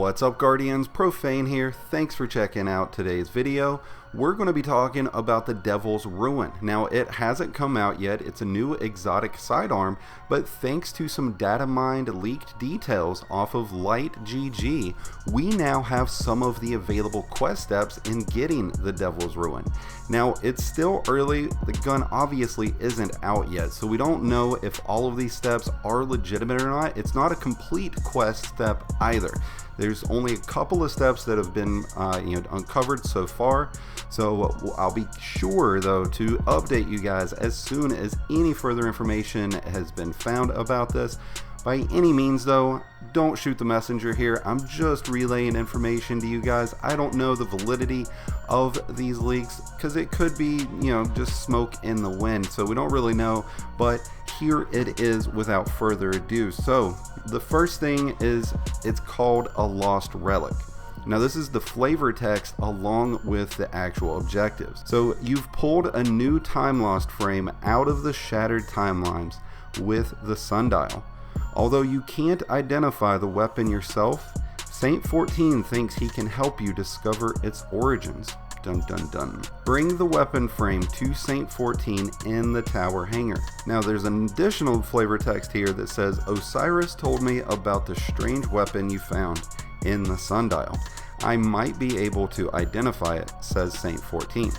What's up, Guardians? Profane here. Thanks for checking out today's video. We're going to be talking about the Devil's Ruin. Now, it hasn't come out yet. It's a new exotic sidearm, but thanks to some Datamined leaked details off of LightGG, we now have some of the available quest steps in getting the Devil's Ruin. Now, it's still early. The gun obviously isn't out yet, so we don't know if all of these steps are legitimate or not. It's not a complete quest step either. There's only a couple of steps that have been uncovered so far, so I'll be sure though to update you guys as soon as any further information has been found about this. By any means though, don't shoot the messenger here. I'm just relaying information to you guys. I don't know the validity of these leaks because it could be, just smoke in the wind, so we don't really know, but here it is without further ado. So the first thing is, it's called a lost relic. Now this is the flavor text along with the actual objectives. So you've pulled a new time lost frame out of the shattered timelines with the sundial. Although you can't identify the weapon yourself, Saint 14 thinks he can help you discover its origins. Dun dun dun. Bring the weapon frame to Saint 14 in the tower hangar. Now there's an additional flavor text here that says, Osiris told me about the strange weapon you found in the sundial. I might be able to identify it, says Saint 14.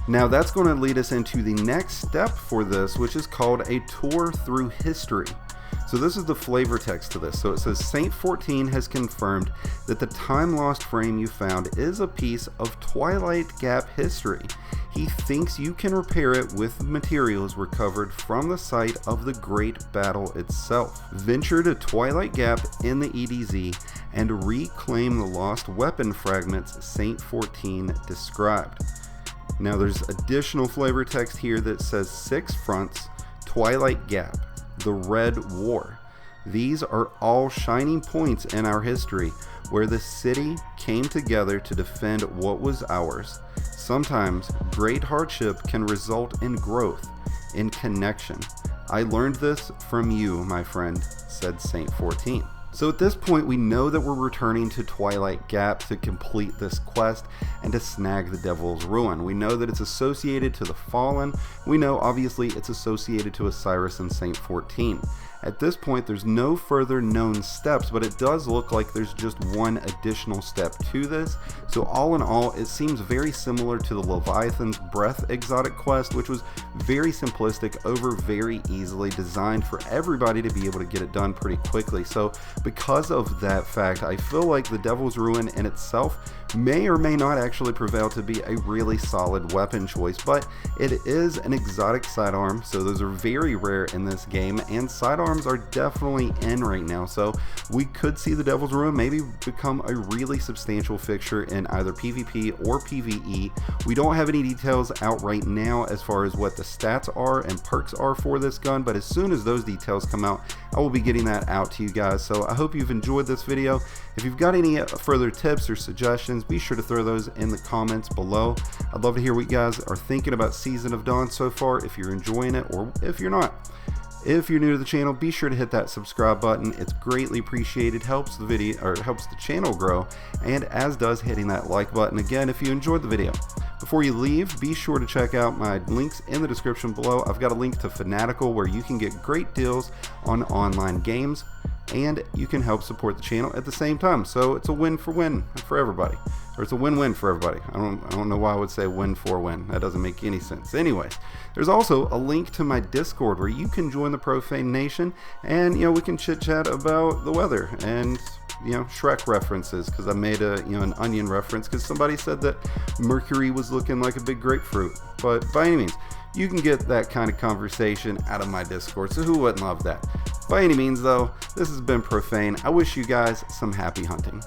Now that's going to lead us into the next step for this, which is called a tour through history. So this is the flavor text to this. So it says Saint 14 has confirmed that the time lost frame you found is a piece of Twilight Gap history. He thinks you can repair it with materials recovered from the site of the Great Battle itself. Venture to Twilight Gap in the EDZ and reclaim the lost weapon fragments Saint 14 described. Now there's additional flavor text here that says 6 fronts, Twilight Gap, the Red War. These are all shining points in our history where the city came together to defend what was ours. Sometimes great hardship can result in growth, in connection. I learned this from you, my friend, said Saint 14. So at this point, we know that we're returning to Twilight Gap to complete this quest and to snag the Devil's Ruin. We know that it's associated to the Fallen. We know, obviously, it's associated to Osiris and Saint 14. At this point, there's no further known steps, but it does look like there's just one additional step to this. So all in all, it seems very similar to the Leviathan's Breath exotic quest, which was very simplistic, very easily designed for everybody to be able to get it done pretty quickly. So because of that fact, I feel like the Devil's Ruin in itself may or may not actually prevail to be a really solid weapon choice, but it is an exotic sidearm, so those are very rare in this game, and sidearms are definitely in right now, so we could see the Devil's Ruin maybe become a really substantial fixture in either PvP or PvE. We don't have any details out right now as far as what the stats are and perks are for this gun, but as soon as those details come out, I will be getting that out to you guys. So I hope you've enjoyed this video. If you've got any further tips or suggestions, be sure to throw those in the comments below. I'd love to hear what you guys are thinking about Season of Dawn so far, if you're enjoying it or if you're not. If you're new to the channel, be sure to hit that subscribe button. It's greatly appreciated, helps the channel grow, and as does hitting that like button again if you enjoyed the video. Before you leave, be sure to check out my links in the description below. I've got a link to Fanatical where you can get great deals on online games, and you can help support the channel at the same time. So it's a win for everybody, or it's a win-win for everybody. I don't know why I would say win for win. That doesn't make any sense. Anyways, there's also a link to my Discord where you can join the Profane Nation, and we can chit chat about the weather and Shrek references, because I made an onion reference because somebody said that Mercury was looking like a big grapefruit. But by any means, you can get that kind of conversation out of my Discord, so who wouldn't love that? By any means though, this has been Profane. I wish you guys some happy hunting.